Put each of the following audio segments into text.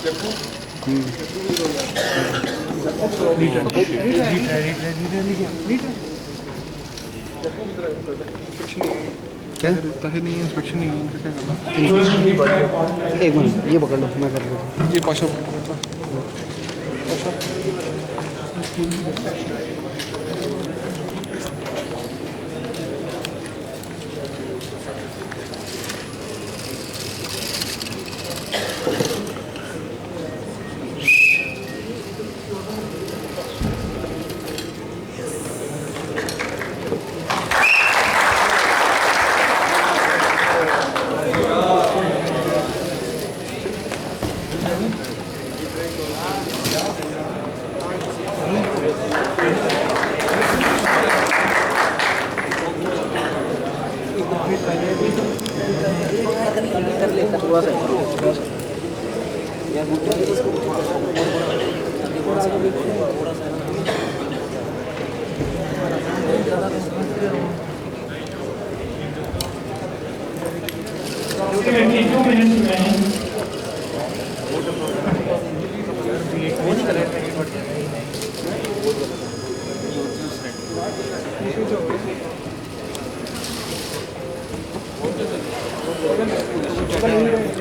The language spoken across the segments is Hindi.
क्या नहीं है, इंस्पेक्शन नहीं है, क्या करना? एक मिनट ये पकड़ लो, मैं कर लूँ। ये पाशा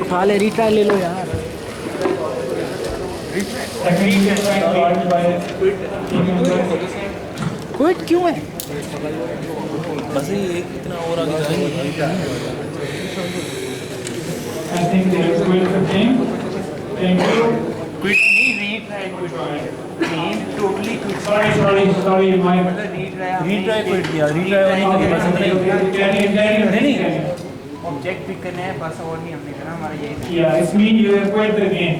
उठा ले, रीट्राई ले लो यार। क्विट क्यों है? बस ये इतना और आगे जाएंगे। I think there is quit the game. Thank you. Quit नहीं, retry quit नहीं, totally quit. Sorry, my retry quit किया, रीट्राई नहीं करना पसंद नहीं। नहीं ऑब्जेक्ट पिक करना है बस, और नहीं हमने करना, हमारा यही था। Yeah, it means you have quit the game.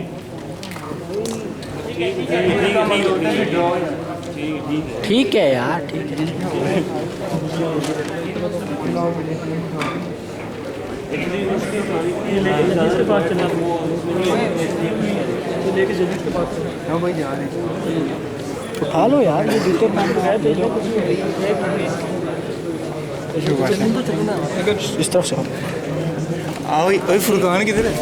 ठीक है यार, ठीक है। हाँ भाई जा रहे हैं। उठा लो यार, ये जूते पहन के है, भेजो कुछ। इस तरफ से आओ ओए फुरकान किधर है?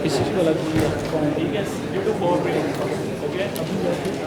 This is what I do. Yes, you do 4 minutes. Okay.